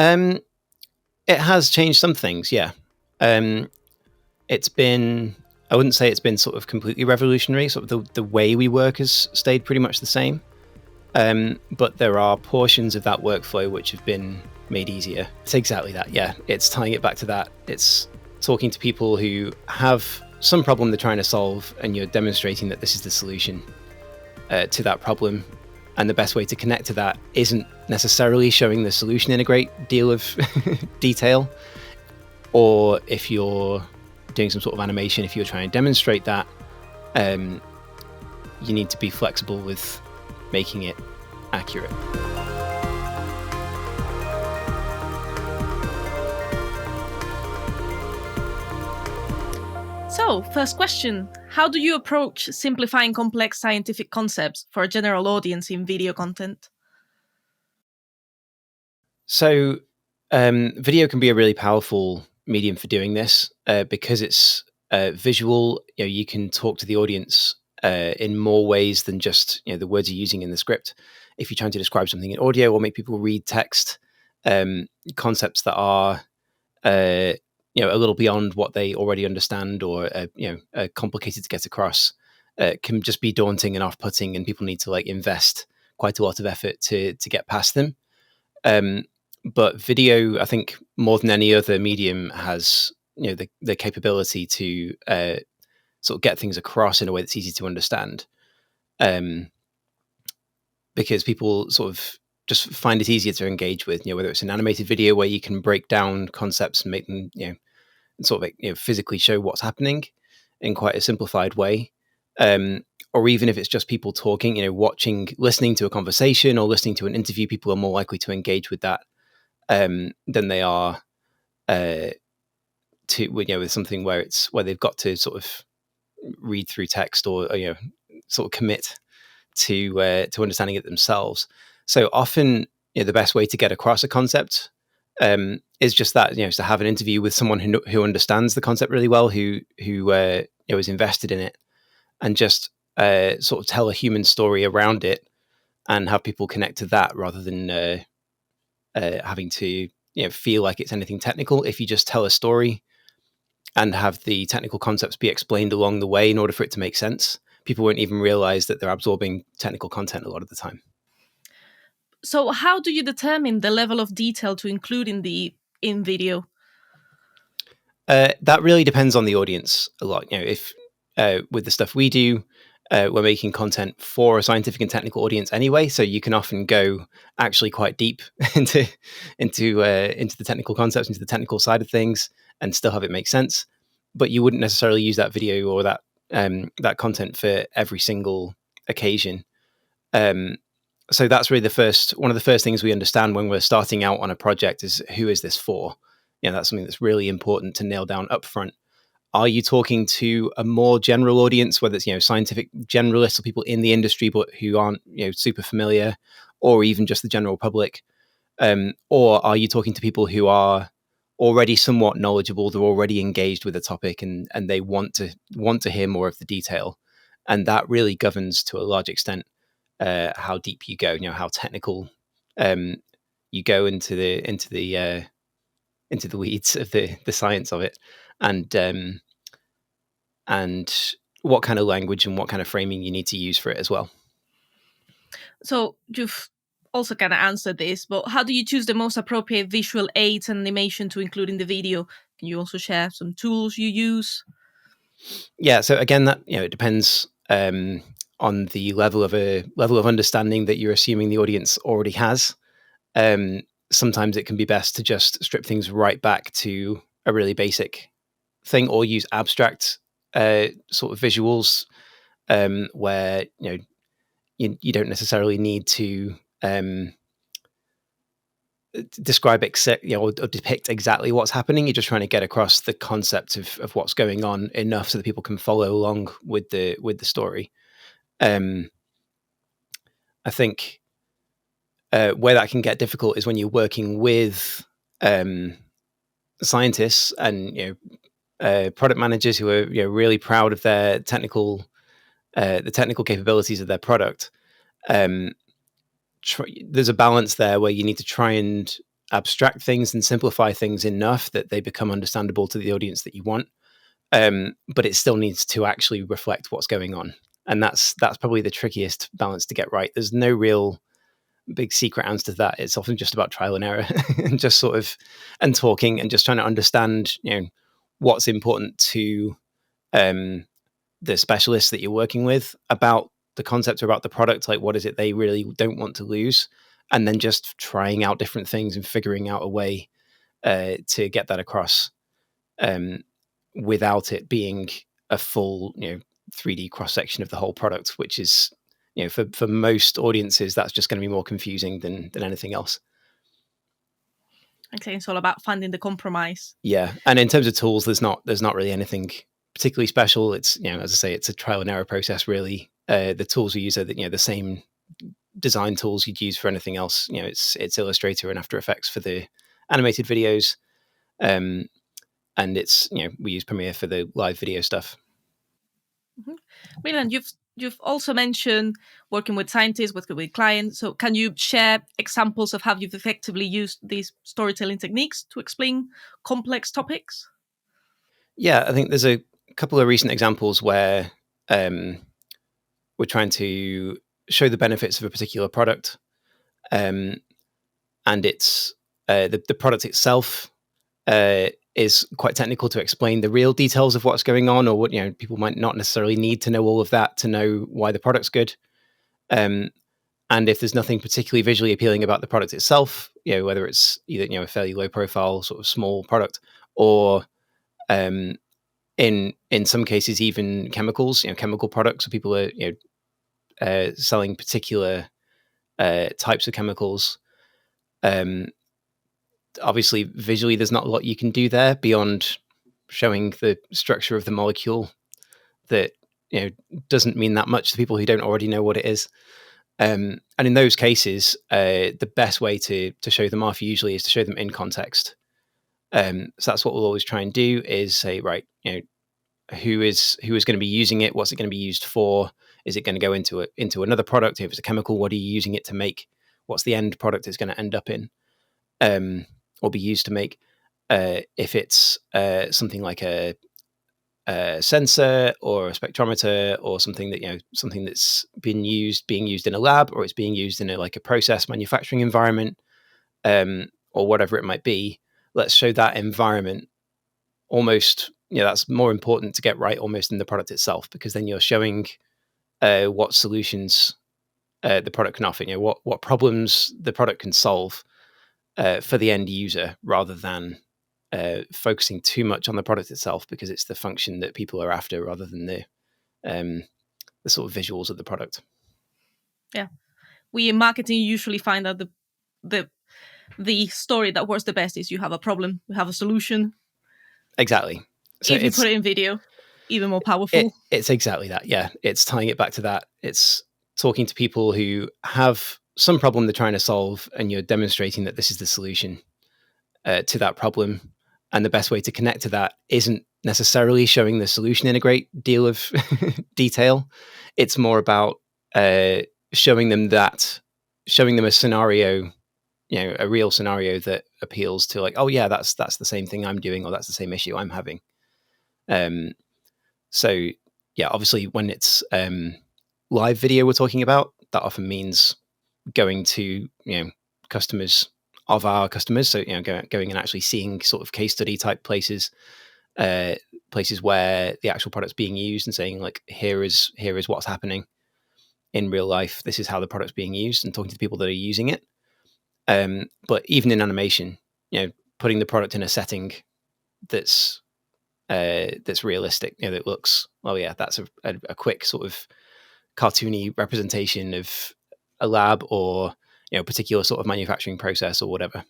Um, it has changed some things, yeah. It's been, I wouldn't say it's been sort of completely revolutionary. Sort of the way we work has stayed pretty much the same. But there are portions of that workflow which have been made easier. It's exactly that, yeah. It's tying it back to that. It's talking to people who have some problem they're trying to solve, and you're demonstrating that this is the solution to that problem. And the best way to connect to that isn't necessarily showing the solution in a great deal of detail. Or if you're doing some sort of animation, if you're trying to demonstrate that, you need to be flexible with making it accurate. So, first question. How do you approach simplifying complex scientific concepts for a general audience in video content? So, video can be a really powerful medium for doing this because it's visual. You can talk to the audience in more ways than just the words you're using in the script. If you're trying to describe something in audio or make people read text, concepts that are a little beyond what they already understand or complicated to get across can just be daunting and off-putting, and people need to invest quite a lot of effort to get past them. But video, I think, more than any other medium, has the capability to sort of get things across in a way that's easy to understand, because people sort of just find it easier to engage with. Whether it's an animated video where you can break down concepts and make them sort of physically show what's happening in quite a simplified way, or even if it's just people talking, listening to a conversation or listening to an interview, people are more likely to engage with that than they are with something where they've got to sort of read through text or sort of commit to understanding it themselves. So often, the best way to get across a concept is just that, is to have an interview with someone who understands the concept really well, who is invested in it, and just sort of tell a human story around it and have people connect to that rather than having to feel like it's anything technical. If you just tell a story and have the technical concepts be explained along the way in order for it to make sense, people won't even realize that they're absorbing technical content a lot of the time. So how do you determine the level of detail to include in video? That really depends on the audience a lot. If with the stuff we do, we're making content for a scientific and technical audience anyway, so you can often go actually quite deep into the technical concepts, into the technical side of things, and still have it make sense. But you wouldn't necessarily use that video or that content for every single occasion. So that's really one of the first things we understand when we're starting out on a project is, who is this for? That's something that's really important to nail down up front. Are you talking to a more general audience, whether it's scientific generalists or people in the industry but who aren't super familiar, or even just the general public? Or are you talking to people who are already somewhat knowledgeable, they're already engaged with the topic, and they want to hear more of the detail? And that really governs to a large extent how deep you go, how technical you go into the weeds of the science of it, and what kind of language and what kind of framing you need to use for it as well. So you've also kind of answered this, but how do you choose the most appropriate visual aids and animation to include in the video? Can you also share some tools you use? Yeah, so again, that it depends on the level of understanding that you're assuming the audience already has. Sometimes it can be best to just strip things right back to a really basic thing, or use abstract sort of visuals where you don't necessarily need to describe or depict exactly what's happening. You're just trying to get across the concept of what's going on enough so that people can follow along with the story. I think where that can get difficult is when you're working with scientists and product managers who are really proud of their technical capabilities of their product. There's a balance there where you need to try and abstract things and simplify things enough that they become understandable to the audience that you want. But it still needs to actually reflect what's going on. And that's probably the trickiest balance to get right. There's no real big secret answer to that. It's often just about trial and error and just sort of and talking and just trying to understand, what's important to the specialists that you're working with about the concept or about the product. Like, what is it they really don't want to lose? And then just trying out different things and figuring out a way to get that across without it being a full, 3D cross section of the whole product, which is, for most audiences, that's just going to be more confusing than anything else. Okay, it's all about finding the compromise. Yeah, and in terms of tools, there's not really anything particularly special. It's, as I say, it's a trial and error process. Really, the tools we use are the same design tools you'd use for anything else. It's Illustrator and After Effects for the animated videos, and it's we use Premiere for the live video stuff. Mm-hmm. Brilliant. You've also mentioned working with scientists, working with clients. So can you share examples of how you've effectively used these storytelling techniques to explain complex topics? Yeah, I think there's a couple of recent examples where we're trying to show the benefits of a particular product, and it's the product itself is quite technical to explain the real details of what's going on, or what people might not necessarily need to know all of that to know why the product's good. And if there's nothing particularly visually appealing about the product itself, whether it's either a fairly low profile sort of small product, or in some cases even chemicals, chemical products, so people are selling particular types of chemicals. Obviously, visually, there's not a lot you can do there beyond showing the structure of the molecule that doesn't mean that much to people who don't already know what it is. And in those cases, the best way to show them off usually is to show them in context. So that's what we'll always try and do, is say, right, who is going to be using it? What's it going to be used for? Is it going to go into another product? If it's a chemical, what are you using it to make? What's the end product it's going to end up in, or be used to make? If it's something like a sensor or a spectrometer, or something that something that's being used in a lab, or it's being used in a process manufacturing environment, or whatever it might be. Let's show that environment. Almost, that's more important to get right almost than the product itself, because then you're showing what solutions the product can offer. What problems the product can solve for the end user, rather than focusing too much on the product itself, because it's the function that people are after, rather than the sort of visuals of the product. Yeah, we in marketing usually find that the story that works the best is you have a problem, you have a solution. Exactly. So if you put it in video, even more powerful. It's exactly that. Yeah, it's tying it back to that. It's talking to people who have some problem they're trying to solve, and you're demonstrating that this is the solution to that problem. And the best way to connect to that isn't necessarily showing the solution in a great deal of detail. It's more about showing them a scenario, a real scenario that appeals to, like, oh yeah, that's the same thing I'm doing, or that's the same issue I'm having. So yeah, obviously when it's live video we're talking about, that often means going to customers of our customers. So going and actually seeing sort of case study type places where the actual product's being used, and saying, like, here is what's happening in real life. This is how the product's being used, and talking to the people that are using it. But even in animation, putting the product in a setting that's realistic, that looks, oh yeah, that's a quick sort of cartoony representation of a lab, or particular sort of manufacturing process, or whatever.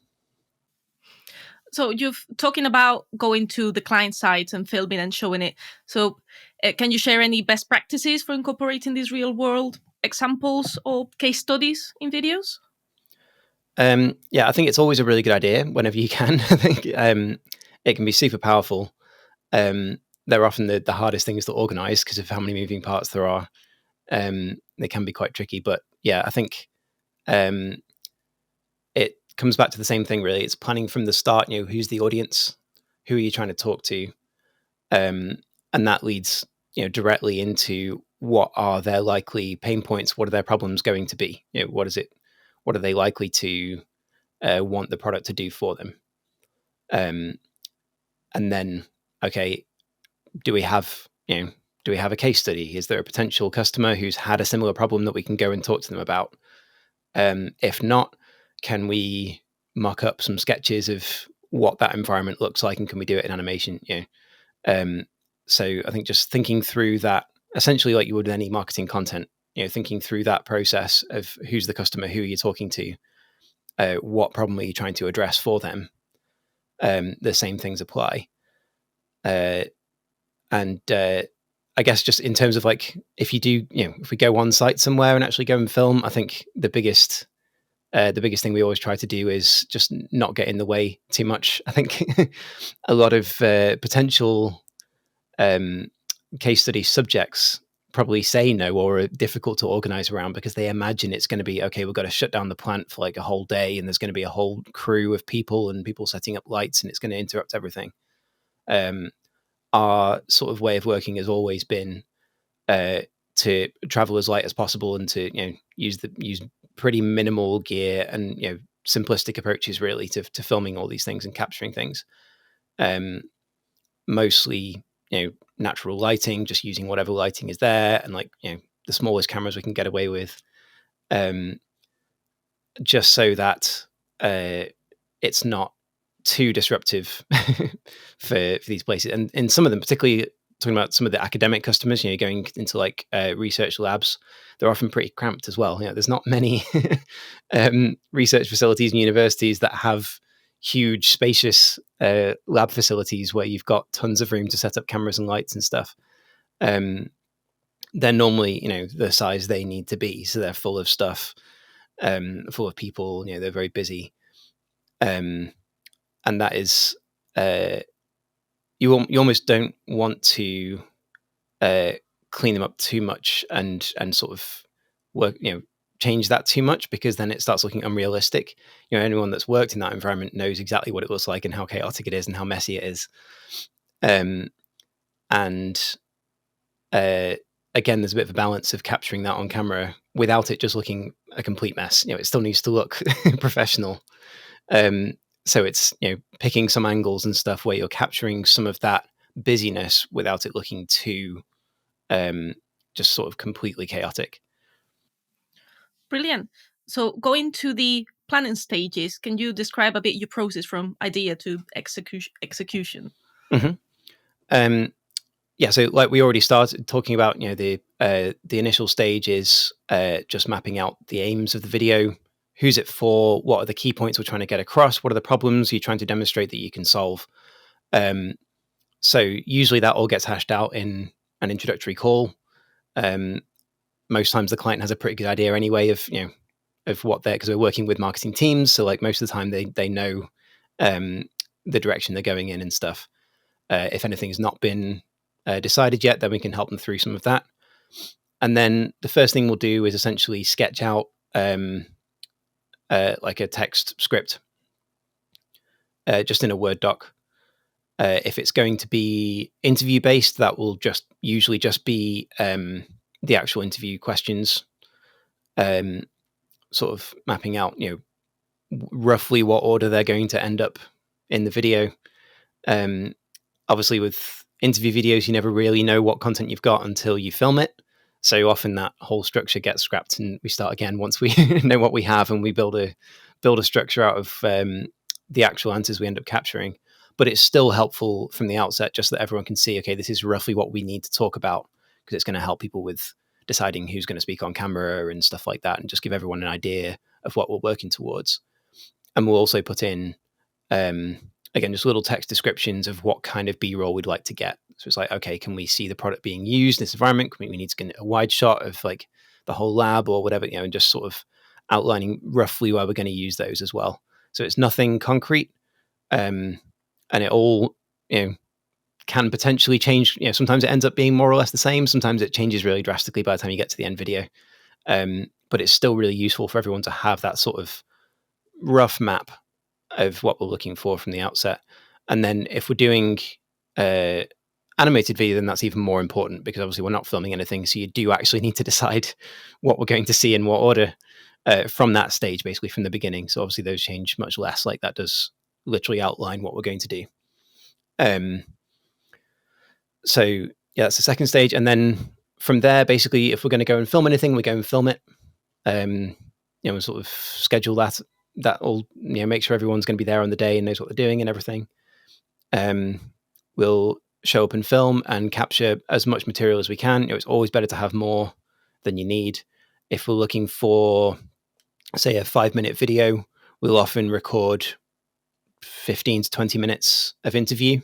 So you're talking about going to the client sites and filming and showing it. So can you share any best practices for incorporating these real world examples or case studies in videos? Yeah, I think it's always a really good idea whenever you can. I think it can be super powerful. They're often the hardest things to organize because of how many moving parts there are. They can be quite tricky, but yeah, I think it comes back to the same thing, really. It's planning from the start. Who's the audience? Who are you trying to talk to? And that leads directly into what are their likely pain points. What are their problems going to be? What are they likely to want the product to do for them? And then, okay, do we have a case study? Is there a potential customer who's had a similar problem that we can go and talk to them about? If not, can we mock up some sketches of what that environment looks like, and can we do it in animation? So I think just thinking through that, essentially like you would with any marketing content, thinking through that process of who's the customer, who are you talking to, what problem are you trying to address for them? The same things apply. And I guess just in terms of like, if we go on site somewhere and actually go and film, I think the biggest thing we always try to do is just not get in the way too much. I think a lot of potential case study subjects probably say no or are difficult to organize around because they imagine it's going to be, okay, we've got to shut down the plant for like a whole day and there's going to be a whole crew of people and people setting up lights and it's going to interrupt everything. Our sort of way of working has always been to travel as light as possible and to use pretty minimal gear and simplistic approaches really to filming all these things and capturing things. Mostly natural lighting, just using whatever lighting is there, and like the smallest cameras we can get away with, just so that it's not too disruptive for these places. And in some of them, particularly talking about some of the academic customers, going into like research labs, they're often pretty cramped as well. There's not many research facilities and universities that have huge, spacious lab facilities where you've got tons of room to set up cameras and lights and stuff. They're normally, the size they need to be, so they're full of stuff, full of people. They're very busy. And that is, you almost don't want to clean them up too much and sort of work, change that too much, because then it starts looking unrealistic. Anyone that's worked in that environment knows exactly what it looks like and how chaotic it is and how messy it is. And again, there's a bit of a balance of capturing that on camera without it just looking a complete mess. It still needs to look professional. So it's picking some angles and stuff where you're capturing some of that busyness without it looking too just sort of completely chaotic. Brilliant. So going to the planning stages, can you describe a bit your process from idea to execution? Mm-hmm. Yeah, so like we already started talking about, the initial stage is just mapping out the aims of the video. Who's it for? What are the key points we're trying to get across? What are the problems you're trying to demonstrate that you can solve? So usually that all gets hashed out in an introductory call. Most times the client has a pretty good idea anyway of what they're, because we're working with marketing teams. So like most of the time they know the direction they're going in and stuff. If anything's not been decided yet, then we can help them through some of that. And then the first thing we'll do is essentially sketch out like a text script just in a Word doc. If it's going to be interview based, that will usually just be the actual interview questions, sort of mapping out, roughly what order they're going to end up in the video. Obviously, with interview videos, you never really know what content you've got until you film it. So often that whole structure gets scrapped, and we start again once we know what we have, and we build a structure out of the actual answers we end up capturing. But it's still helpful from the outset, just so that everyone can see, okay, this is roughly what we need to talk about, because it's going to help people with deciding who's going to speak on camera and stuff like that, and just give everyone an idea of what we're working towards. And we'll also put in, again, just little text descriptions of what kind of B-roll we'd like to get. So it's like, okay, can we see the product being used in this environment? We need to get a wide shot of like the whole lab or whatever, and just sort of outlining roughly where we're going to use those as well. So it's nothing concrete. And it all, can potentially change. Sometimes it ends up being more or less the same. Sometimes it changes really drastically by the time you get to the end video. But it's still really useful for everyone to have that sort of rough map of what we're looking for from the outset. And then if we're doing animated video, then that's even more important, because obviously we're not filming anything. So you do actually need to decide what we're going to see in what order from that stage, basically from the beginning. So obviously those change much less. Like that does literally outline what we're going to do. So yeah, that's the second stage. And then from there, basically, if we're going to go and film anything, we go and film it. Sort of schedule that. That'll make sure everyone's going to be there on the day and knows what they're doing and everything. We'll show up and film and capture as much material as we can. It's always better to have more than you need. If we're looking for, say, a 5-minute video, we'll often record 15 to 20 minutes of interview,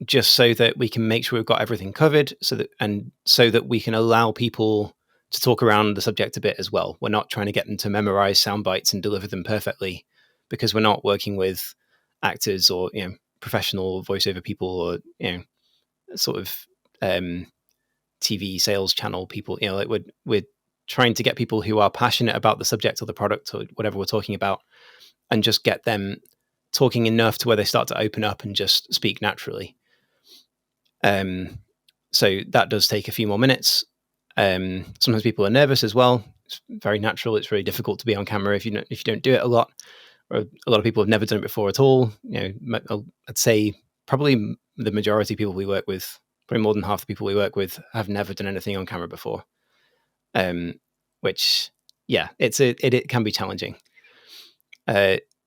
just so that we can make sure we've got everything covered, so that we can allow people to talk around the subject a bit as well. We're not trying to get them to memorize sound bites and deliver them perfectly, because we're not working with actors or professional voiceover people or sort of TV sales channel people. Like we're trying to get people who are passionate about the subject or the product or whatever we're talking about, and just get them talking enough to where they start to open up and just speak naturally. So that does take a few more minutes. Sometimes people are nervous as well. It's very natural. It's very difficult to be on camera if you don't do it a lot. Or a lot of people have never done it before at all. I'd say probably the majority of people we work with, probably more than half the people we work with, have never done anything on camera before. Which, yeah, it can be challenging.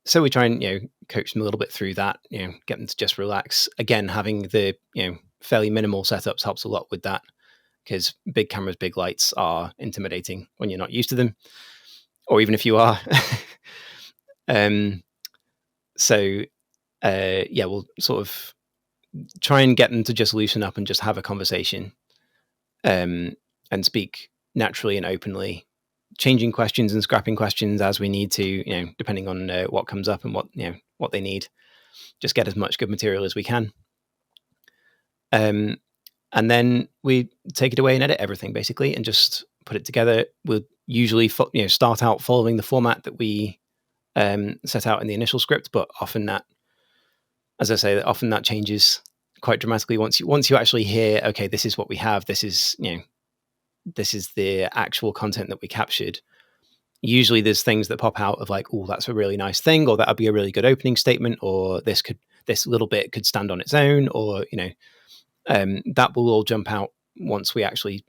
So we try and coach them a little bit through that. Get them to just relax. Again, having the fairly minimal setups helps a lot with that, because big cameras, big lights are intimidating when you're not used to them, or even if you are. We'll sort of try and get them to just loosen up and just have a conversation, and speak naturally and openly, changing questions and scrapping questions as we need to, depending on what comes up and what they need. Just get as much good material as we can. And then we take it away and edit everything basically and just put it together. We'll usually start out following the format that we set out in the initial script, but often that changes quite dramatically once you actually hear, okay, this is what we have, this is the actual content that we captured. Usually there's things that pop out of like, oh, that's a really nice thing, or that'd be a really good opening statement, or this little bit could stand on its own, or that will all jump out once we actually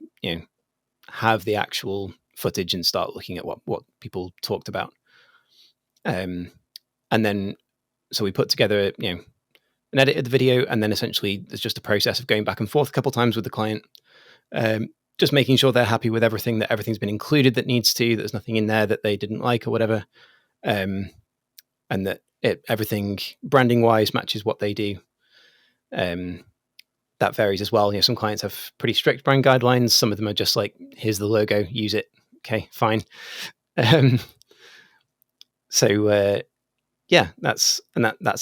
have the actual footage and start looking at what people talked about. And then so we put together an edit of the video, and then essentially there's just a process of going back and forth a couple of times with the client, just making sure they're happy with everything, that everything's been included that needs to, that there's nothing in there that they didn't like or whatever, and that everything branding wise matches what they do. That varies as well. Some clients have pretty strict brand guidelines. Some of them are just like, here's the logo, use it. Okay, fine. That's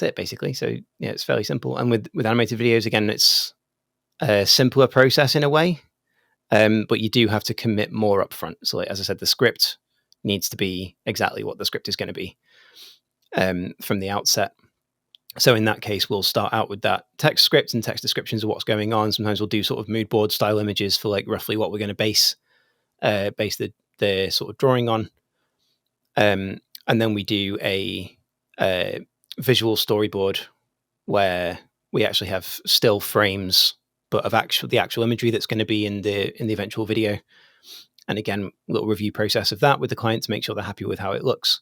it basically. So yeah, it's fairly simple. And with animated videos, again, it's a simpler process in a way, but you do have to commit more upfront. So like, as I said, the script needs to be exactly what the script is going to be from the outset. So in that case, we'll start out with that text script and text descriptions of what's going on. Sometimes we'll do sort of mood board style images for like roughly what we're going to base the sort of drawing on. And then we do a visual storyboard where we actually have still frames, but of the actual imagery that's going to be in the eventual video. And again, a little review process of that with the client to make sure they're happy with how it looks,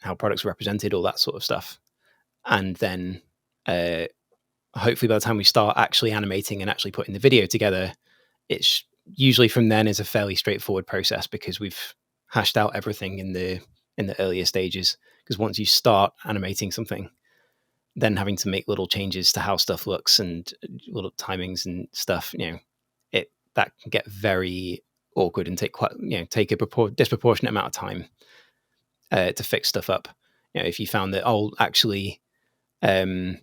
how products are represented, all that sort of stuff. And then hopefully by the time we start actually animating and actually putting the video together, it's usually from then is a fairly straightforward process, because we've hashed out everything in the earlier stages. Because once you start animating something, then having to make little changes to how stuff looks and little timings and stuff, that can get very awkward and take a disproportionate amount of time to fix stuff up. If you found that actually the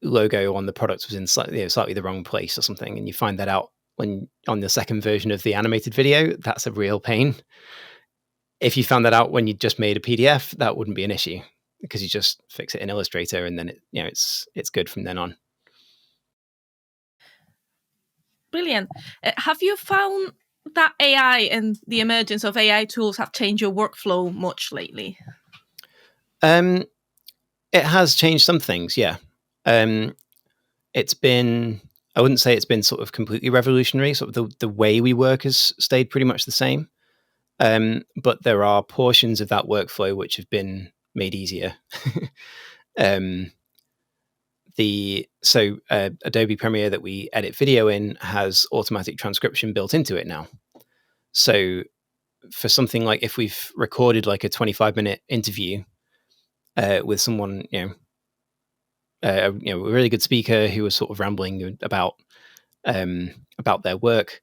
logo on the product was in slightly the wrong place or something, and you find that out when on the second version of the animated video, that's a real pain. if you found that out when you just made a PDF, that wouldn't be an issue because you just fix it in Illustrator and then it's good from then on. Brilliant. Have you found that AI and the emergence of AI tools have changed your workflow much lately? It has changed some things, yeah. It's been, I wouldn't say it's been sort of completely revolutionary. Sort of the way we work has stayed pretty much the same. But there are portions of that workflow which have been made easier. Adobe Premiere that we edit video in has automatic transcription built into it now. So for something like if we've recorded like a 25-minute interview with someone, a really good speaker who was sort of rambling about their work,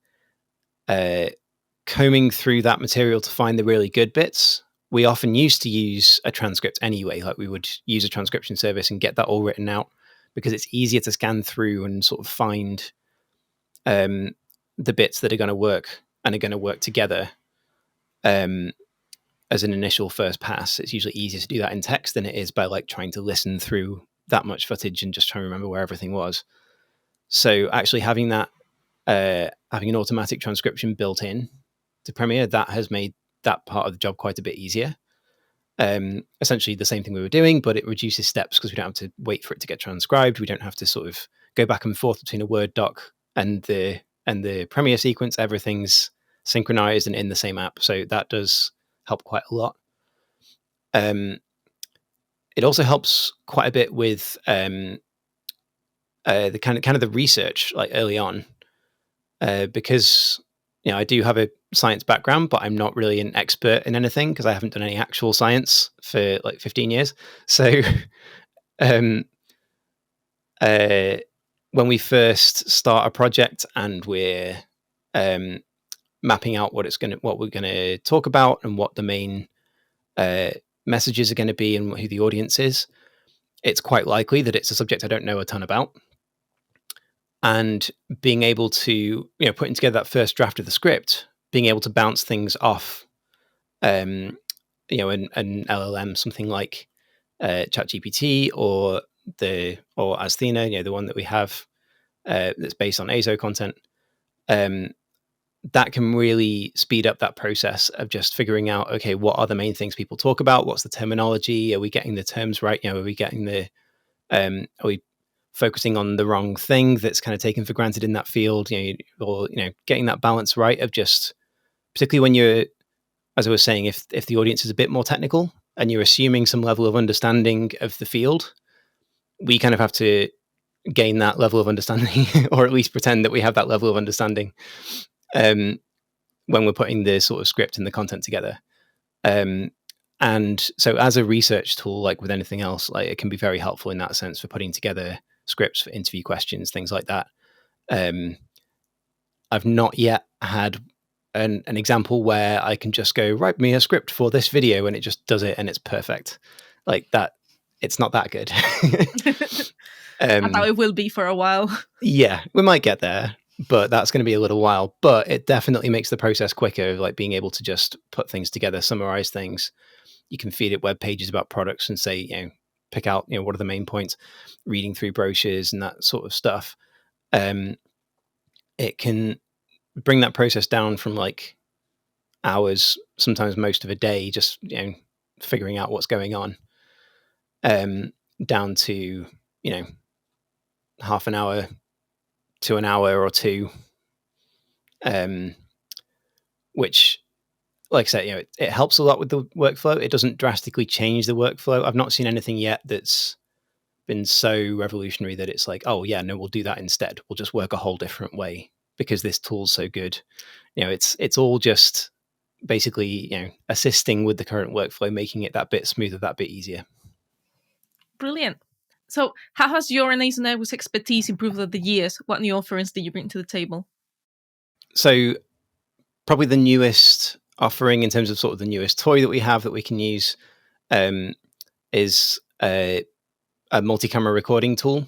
combing through that material to find the really good bits. We often used to use a transcript anyway, like we would use a transcription service and get that all written out because it's easier to scan through and sort of find the bits that are going to work and are going to work together as an initial first pass. It's usually easier to do that in text than it is by like trying to listen through that much footage and just trying to remember where everything was. So actually having that, having an automatic transcription built in to Premiere, that has made that part of the job quite a bit easier. Essentially the same thing we were doing, but it reduces steps because we don't have to wait for it to get transcribed. We don't have to sort of go back and forth between a Word doc and the Premiere sequence. Everything's synchronized and in the same app. So that does help quite a lot. It also helps quite a bit with the kind of the research like early on, because I do have a science background, but I'm not really an expert in anything because I haven't done any actual science for like 15 years. So when we first start a project and we're mapping out what we're gonna talk about and what the main messages are going to be and who the audience is, it's quite likely that it's a subject I don't know a ton about. And being able to, putting together that first draft of the script, being able to bounce things off, an LLM, something like ChatGPT or Asthena, the one that we have that's based on AZO content, that can really speed up that process of just figuring out, okay, what are the main things people talk about? What's the terminology? Are we getting the terms right? Are we getting are we focusing on the wrong thing that's kind of taken for granted in that field? Or getting that balance right of just, particularly when you're, as I was saying, if the audience is a bit more technical and you're assuming some level of understanding of the field, we kind of have to gain that level of understanding or at least pretend that we have that level of understanding when we're putting the sort of script and the content together. And so as a research tool, like with anything else, like it can be very helpful in that sense for putting together scripts for interview questions, things like that. I've not yet had an example where I can just go, write me a script for this video and it just does it and it's perfect. Like that, it's not that good. I thought it will be for a while. Yeah, we might get there, but that's going to be a little while. But it definitely makes the process quicker, like being able to just put things together, summarize things. You can feed it web pages about products and say, pick out, what are the main points, reading through brochures and that sort of stuff. It can bring that process down from like hours, sometimes most of a day, just, figuring out what's going on, down to, half an hour to an hour or two, which, like I said, it helps a lot with the workflow. It doesn't drastically change the workflow. I've not seen anything yet that's been so revolutionary that it's like, oh yeah, no, we'll do that instead. We'll just work a whole different way because this tool's so good. It's all just basically, assisting with the current workflow, making it that bit smoother, that bit easier. Brilliant. So how has your and AZoNetwork's expertise improved over the years? What new offerings did you bring to the table? So probably the newest offering in terms of sort of the newest toy that we have that we can use is a multi-camera recording tool.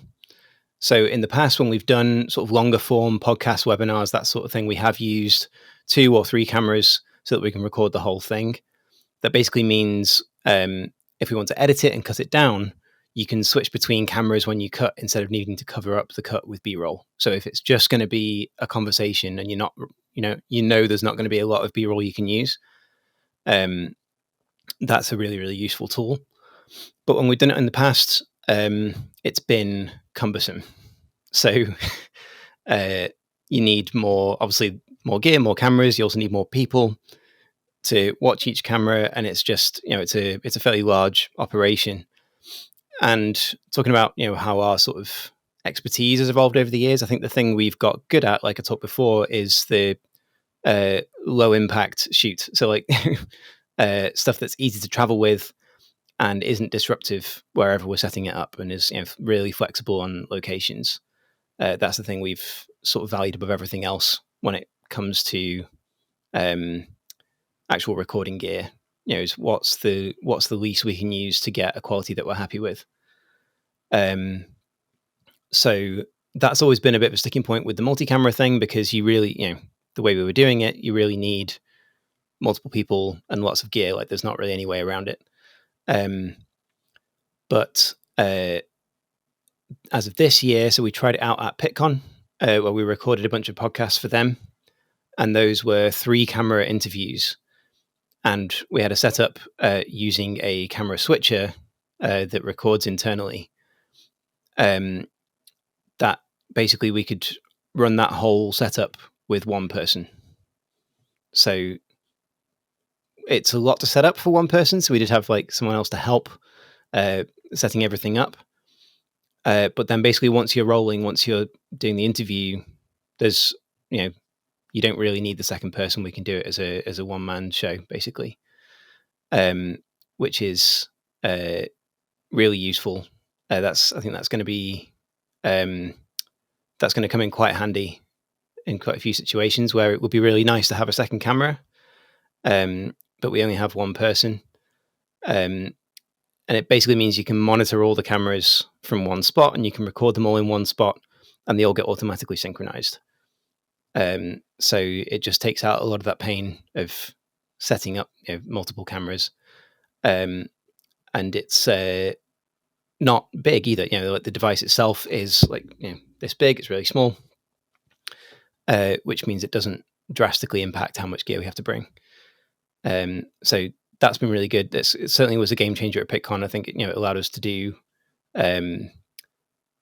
So in the past, when we've done sort of longer form podcast webinars, that sort of thing, we have used 2 or 3 cameras so that we can record the whole thing. that basically means if we want to edit it and cut it down, you can switch between cameras when you cut instead of needing to cover up the cut with B-roll. So if it's just going to be a conversation and you're not, there's not going to be a lot of B-roll you can use, that's a really, really useful tool. But when we've done it in the past, it's been cumbersome. So you need obviously more gear, more cameras. You also need more people to watch each camera, and it's just it's a fairly large operation. And talking about how our sort of expertise has evolved over the years, I think the thing we've got good at, like I talked before, is the low impact shoot. So like stuff that's easy to travel with and isn't disruptive wherever we're setting it up, and is really flexible on locations. That's the thing we've sort of valued above everything else when it comes to actual recording gear. Is what's the least we can use to get a quality that we're happy with. So that's always been a bit of a sticking point with the multi-camera thing, because you really, the way we were doing it, you really need multiple people and lots of gear. Like there's not really any way around it. But as of this year, so we tried it out at PitCon, where we recorded a bunch of podcasts for them, and those were 3-camera interviews. And we had a setup using a camera switcher that records internally. That basically we could run that whole setup with one person. So it's a lot to set up for one person. So we did have like someone else to help setting everything up. But then basically once you're rolling, once you're doing the interview, there's, you don't really need the second person. We can do it as a one-man show, basically, which is really useful. I think that's going to be that's going to come in quite handy in quite a few situations where it would be really nice to have a second camera, but we only have one person. And it basically means you can monitor all the cameras from one spot, and you can record them all in one spot, and they all get automatically synchronized. So it just takes out a lot of that pain of setting up multiple cameras. And it's not big either. Like the device itself is like this big. It's really small, which means it doesn't drastically impact how much gear we have to bring. So that's been really good. It certainly was a game changer at PitCon. I think it allowed us to do a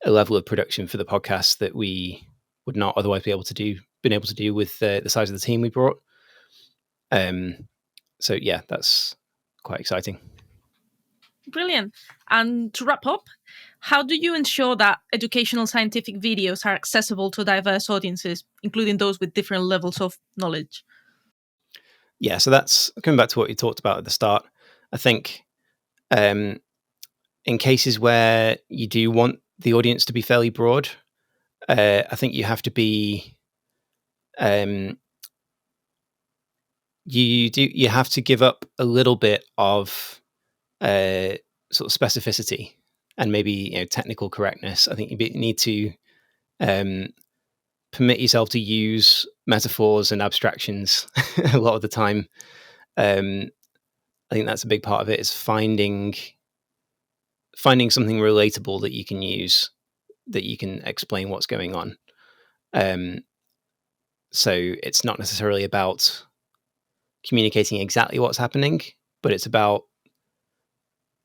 level of production for the podcast that we would not otherwise been able to do with the size of the team we brought. So yeah, that's quite exciting. Brilliant. And to wrap up, how do you ensure that educational scientific videos are accessible to diverse audiences, including those with different levels of knowledge? Yeah, so that's coming back to what you talked about at the start. I think in cases where you do want the audience to be fairly broad, I think you have to be you have to give up a little bit of sort of specificity and maybe technical correctness. I think you need to permit yourself to use metaphors and abstractions a lot of the time. I think that's a big part of it, is finding something relatable that you can use, that you can explain what's going on. So it's not necessarily about communicating exactly what's happening, but it's about,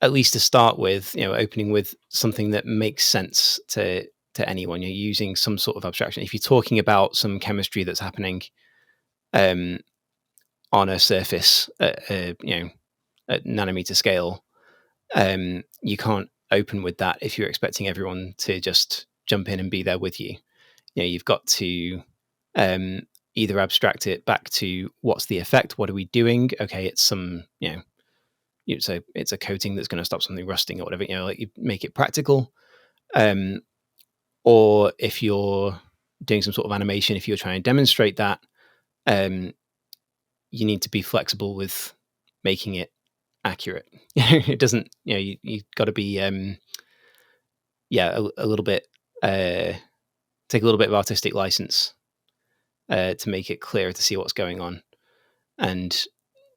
at least to start with, opening with something that makes sense to anyone. You're using some sort of abstraction. If you're talking about some chemistry that's happening on a surface at nanometer scale, you can't open with that if you're expecting everyone to just jump in and be there with you. You've got to either abstract it back to what's the effect, what are we doing? Okay, it's some it's a coating that's going to stop something rusting or whatever. Like you make it practical. Or if you're doing some sort of animation, if you're trying to demonstrate that, you need to be flexible with making it accurate. It doesn't, you've got to be, a little bit, take a little bit of artistic license to make it clearer to see what's going on. And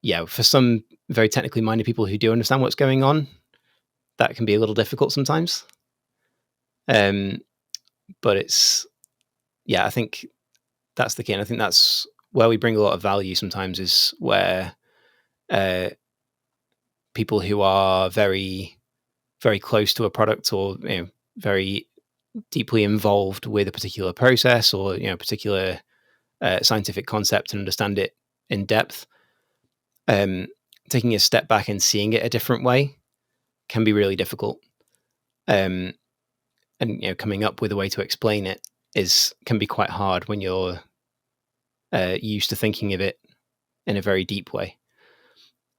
yeah, for some very technically minded people who do understand what's going on, that can be a little difficult sometimes. But it's, yeah, I think that's the key. And I think that's where we bring a lot of value sometimes, is where people who are very, very close to a product, or very deeply involved with a particular process, or particular scientific concept, and understand it in depth, taking a step back and seeing it a different way can be really difficult. And coming up with a way to explain it can be quite hard when you're used to thinking of it in a very deep way.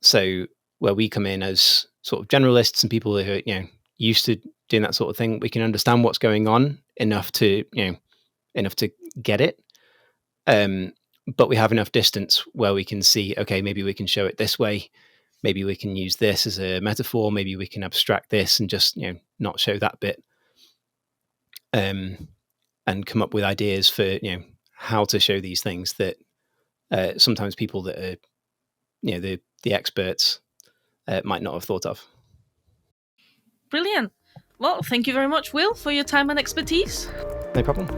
So where we come in as sort of generalists and people who are used to doing that sort of thing, we can understand what's going on enough to get it. But we have enough distance where we can see, okay, maybe we can show it this way. Maybe we can use this as a metaphor. Maybe we can abstract this and just not show that bit. And come up with ideas for how to show these things that sometimes people that are the experts might not have thought of. Brilliant. Well, thank you very much, Will, for your time and expertise. No problem.